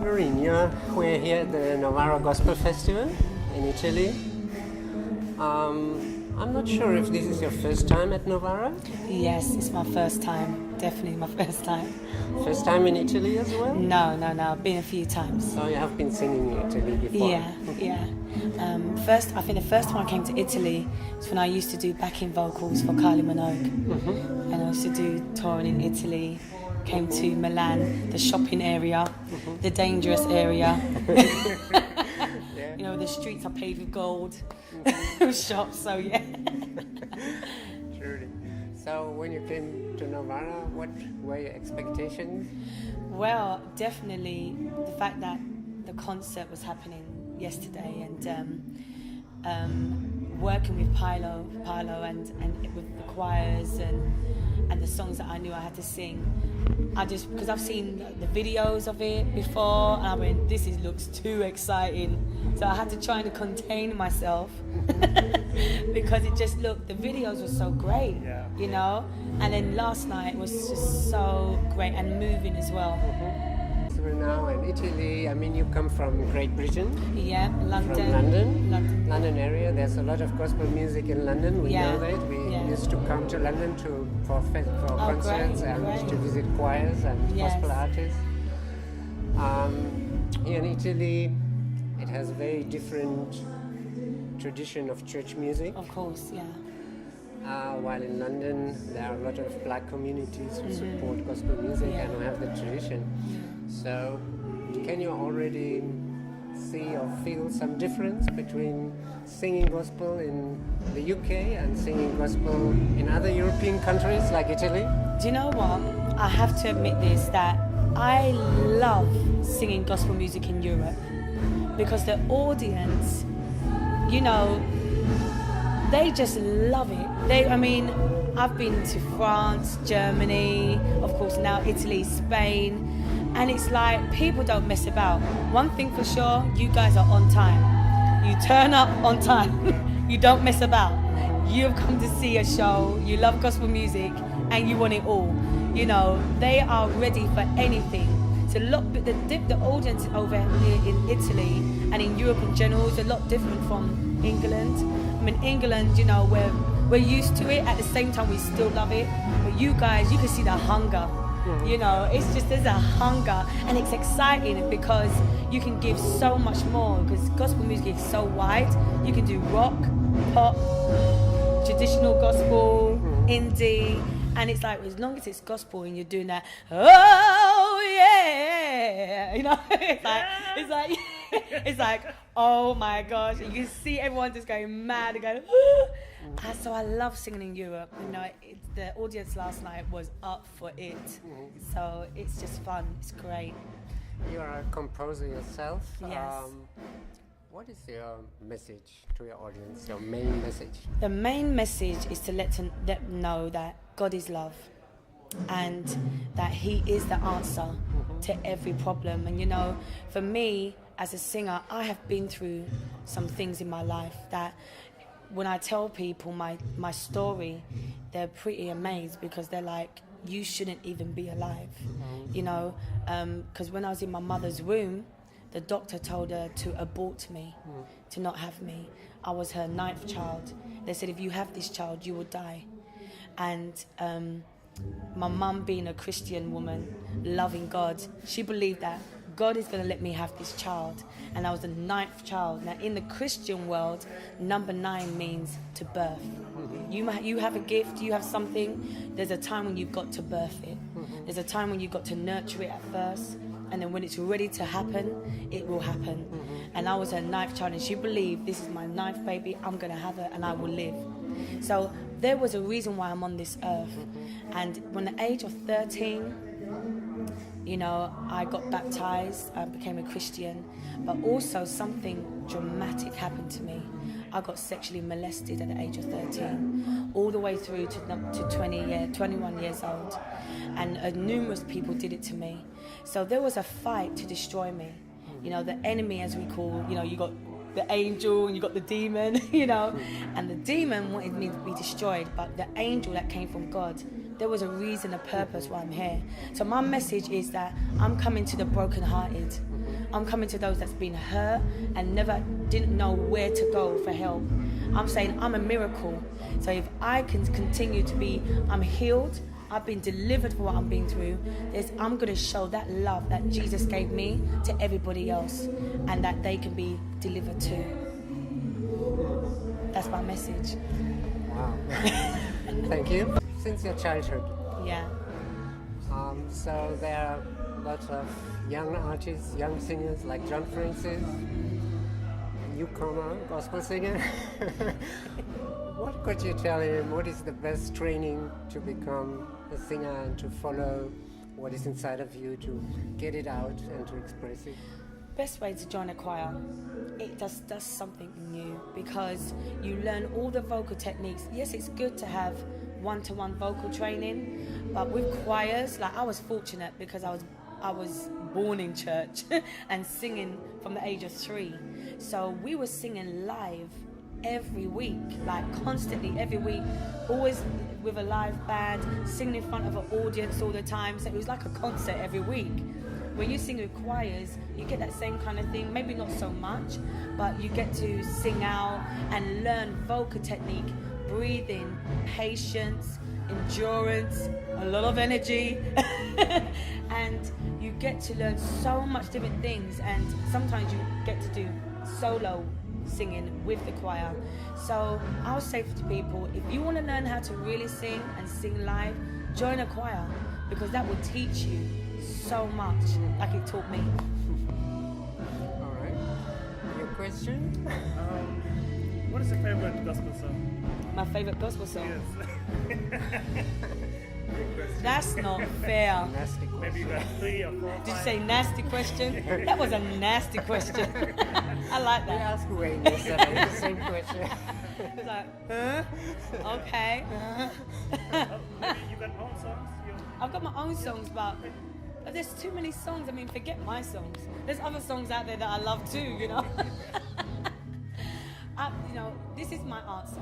Lurine. We're here at the Novara Gospel Festival in Italy. I'm not sure if this is your first time at Novara. Yes, it's my first time. Definitely my first time. First time in Italy as well? No. I've been a few times. So you have been singing in Italy before? Yeah. I think the first time I came to Italy was when I used to do backing vocals for Kylie Minogue. Mm-hmm. And I used to do touring in Italy. Came to Milan, the shopping area, the dangerous area. Yeah. You know, the streets are paved with gold. Shops, so yeah. Truly. So when you came to Novara, what were your expectations? Well, definitely the fact that the concert was happening yesterday and working with Pilar and with the choirs and the songs that I knew I had to sing. Because I've seen the videos of it before, and I went, this looks too exciting. So I had to try to contain myself because the videos were so great, you know. And then last night was just so great and moving as well. So we're now in Italy. I mean, you come from Great Britain. Yeah, London. From London area. There's a lot of gospel music in London. We know that. We used to come to London for concerts and to visit choirs and gospel artists. Here in Italy, it has a very different tradition of church music. Of course, yeah. While in London, there are a lot of black communities who support gospel music and who have the tradition. So, can you already see or feel some difference between singing gospel in the UK and singing gospel in other European countries like Italy? Do you know what? I have to admit this, that I love singing gospel music in Europe because the audience, you know, they just love it. I've been to France, Germany, of course now Italy, Spain, and it's like people don't mess about. One thing for sure, you guys are on time. You turn up on time. You don't mess about. You've come to see a show, you love gospel music, and you want it all. You know, they are ready for anything. So the audience over here in Italy and in Europe in general is a lot different from England. I mean, England, you know, we're used to it. At the same time, we still love it. But you guys, you can see the hunger. You know, there's a hunger, and it's exciting because you can give so much more because gospel music is so wide. You can do rock, pop, traditional gospel, indie, and it's like as long as it's gospel and you're doing that, oh yeah, you know, it's like, oh my gosh, you can see everyone just going mad and going. And so I love singing in Europe. You know, the audience last night was up for it. So it's just fun. It's great. You are a composer yourself. Yes. What is your message to your audience, your main message? The main message is to let them know that God is love and that He is the answer to every problem. And, you know, for me, as a singer, I have been through some things in my life that when I tell people my story, they're pretty amazed because they're like, you shouldn't even be alive, you know, because when I was in my mother's womb, the doctor told her to abort me, to not have me. I was her 9th child. They said, if you have this child, you will die. And my mum, being a Christian woman, loving God, she believed that God is going to let me have this child. And I was the 9th child. Now, in the Christian world, number 9 means to birth. You have a gift, you have something. There's a time when you've got to birth it. There's a time when you've got to nurture it at first. And then when it's ready to happen, it will happen. And I was her 9th child, and she believed, this is my 9th baby, I'm going to have her and I will live. So there was a reason why I'm on this earth. And when at the age of 13, you know, I got baptized, I became a Christian, but also something dramatic happened to me. I got sexually molested at the age of 13, all the way through to 21 years old. And numerous people did it to me. So there was a fight to destroy me. You know, the enemy, as we call, you know, you got the angel and you got the demon, you know, and the demon wanted me to be destroyed, but the angel that came from God, there was a reason, a purpose why I'm here. So my message is that I'm coming to the brokenhearted. I'm coming to those that's been hurt and didn't know where to go for help. I'm saying I'm a miracle. So if I can continue to be, I'm healed, I've been delivered for what I'm being through, I'm going to show that love that Jesus gave me to everybody else, and that they can be delivered too. That's my message. Wow. Thank you. Since your childhood. Yeah. So there are lots of young artists, young singers like John Francis, newcomer, gospel singer. What could you tell him? What is the best training to become a singer and to follow what is inside of you, to get it out and to express it? Best way to join a choir, it does something new, because you learn all the vocal techniques. Yes, it's good to have one-to-one vocal training, but with choirs, like I was fortunate because I was born in church and singing from the age of 3. So we were singing live every week, like constantly every week, always with a live band, singing in front of an audience all the time. So it was like a concert every week. When you sing with choirs, you get that same kind of thing, maybe not so much, but you get to sing out and learn vocal technique, breathing, patience, endurance, a lot of energy, and you get to learn so much different things, and sometimes you get to do solo singing with the choir. So I'll say to people, if you want to learn how to really sing and sing live, join a choir, because that will teach you so much, like it taught me. All right. Your question? What is your favorite gospel song? My favorite gospel song? Yes. That's not fair. Nasty question. Maybe you got 3 or 4 or 5. Did you say nasty question? That was a nasty question. I like We that. asked Wayne yesterday the same question. It's like, huh? Okay. Maybe you got own songs? I've got my own songs, but there's too many songs. I mean, forget my songs. There's other songs out there that I love too, you know. This is my answer.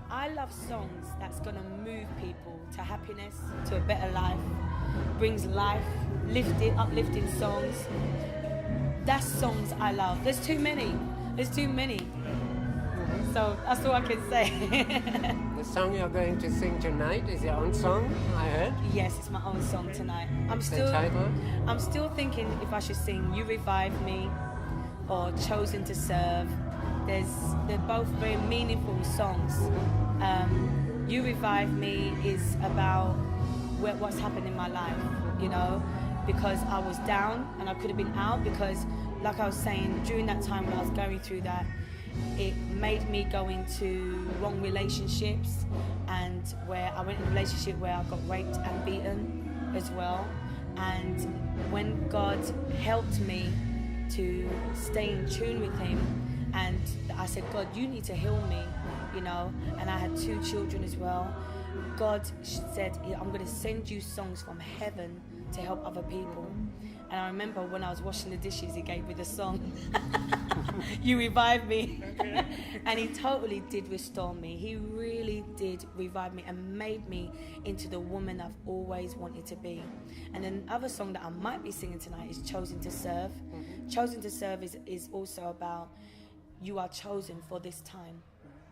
I love songs that's gonna move people to happiness, to a better life, brings life, uplifting songs. That's songs I love. There's too many. So that's all I can say. The song you're going to sing tonight is your own song, I heard. Yes, it's my own song tonight. I'm still thinking if I should sing You Revive Me or Chosen to Serve. They're both very meaningful songs. You Revive Me is about what's happened in my life, because I was down and I could have been out, because like I was saying, during that time when I was going through that, it made me go into wrong relationships, and where I went in a relationship where I got raped and beaten as well. And when God helped me to stay in tune with Him, and I said, God, you need to heal me, and I had 2 children as well. God said, I'm going to send you songs from heaven to help other people. And I remember when I was washing the dishes, He gave me the song, You Revive Me. Okay. And He totally did restore me. He really did revive me and made me into the woman I've always wanted to be. And then the other song that I might be singing tonight is Chosen to Serve. Mm-hmm. Chosen to Serve is also about, you are chosen for this time.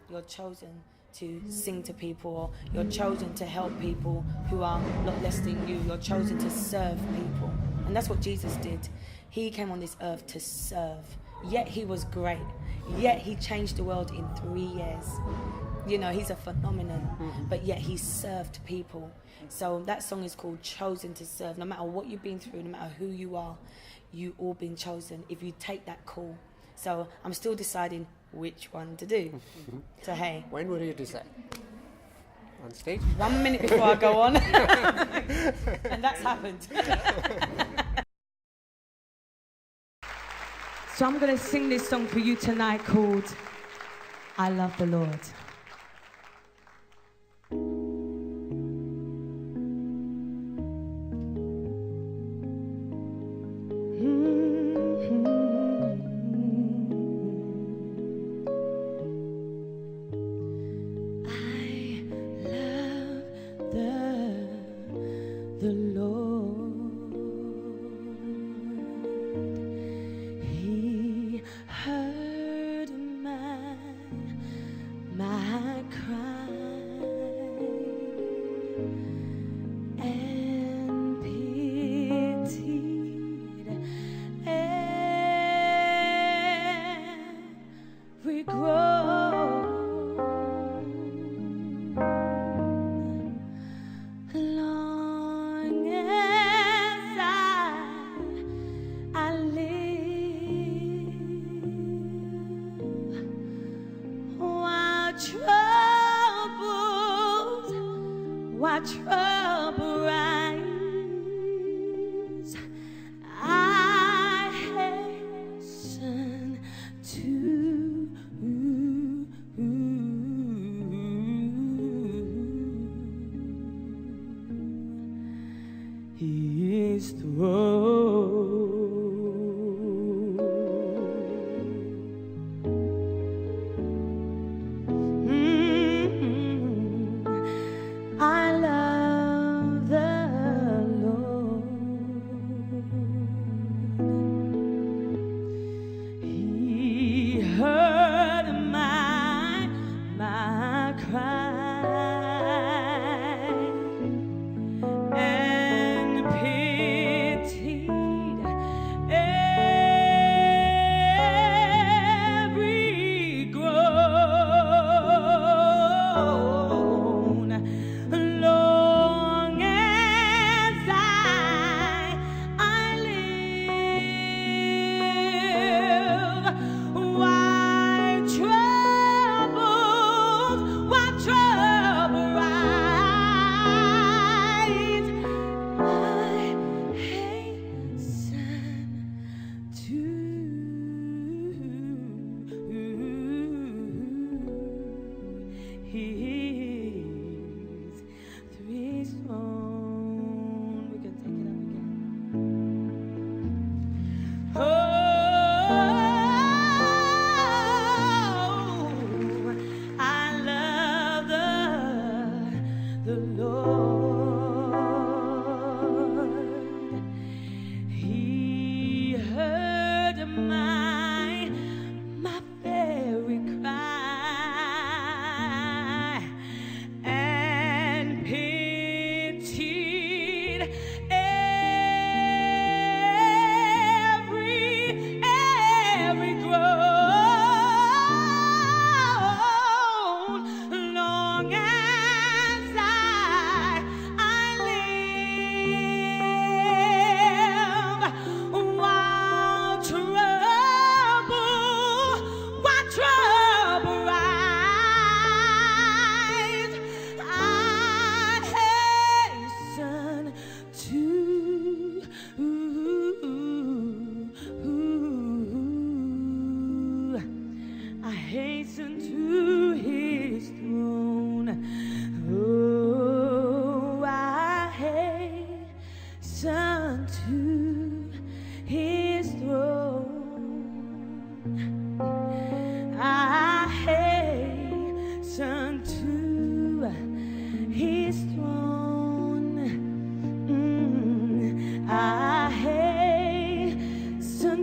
You're chosen to sing to people, or you're chosen to help people who are not less than you. You're chosen to serve people. And that's what Jesus did. He came on this earth to serve. Yet He was great. Yet He changed the world in 3 years. He's a phenomenon. But yet He served people. So that song is called Chosen to Serve. No matter what you've been through, no matter who you are, you all been chosen if you take that call. So I'm still deciding which one to do. So hey. When will you decide? On stage? 1 minute before I go on. And that's happened. So I'm going to sing this song for you tonight called I Love the Lord.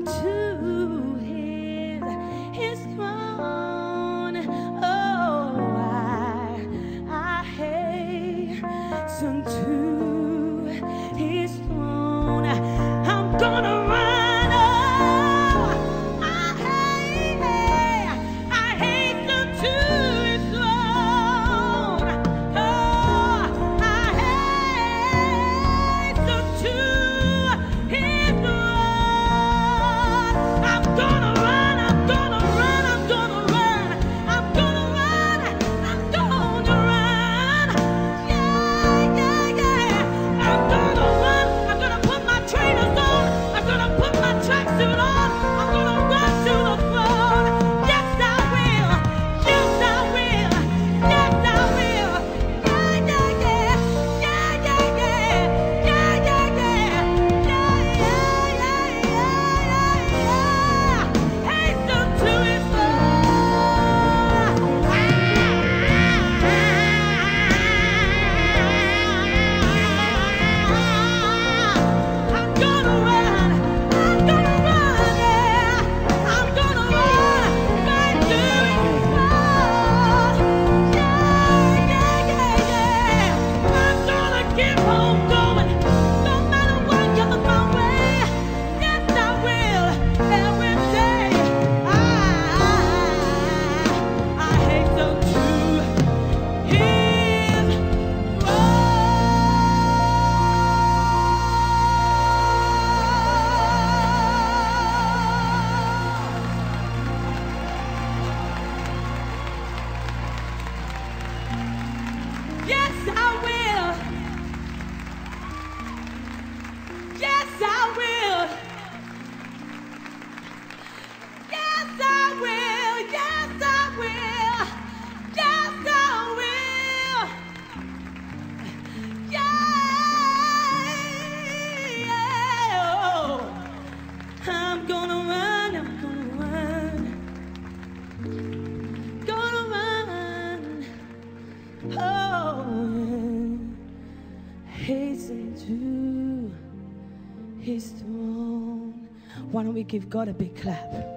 to his throne. Oh, I hasten to his throne. I'm gonna run. Oh, I hasten to his throne. Oh, I hasten to his throne. I'm gonna run, I'm gonna run, I'm gonna run, I'm gonna run, I'm gonna run. Yeah, yeah, yeah. I'm gonna run, I'm gonna put my trainers on, I'm gonna put my tracksuit on, I'm gonna run to the throne. Yes, I will, yes, I will, yes, I will. Yeah, yeah, yeah, yeah, yeah, yeah, yeah, yeah, yeah, yeah, yeah, yeah. Hasten to his throne. I'm gonna run, yeah. I'm gonna run right to his throne. Yeah, yeah, yeah, yeah. I'm gonna keep on going, no matter what comes my way. Yes, I will, every day. I hasten to his Yes, I will. Yes, I will. Yes, I will. Yes, I will. Yes, I will. Yeah. Oh. I'm gonna run. I'm gonna run. Gonna run. Oh, hasten to his throne. Why don't we give God a big clap?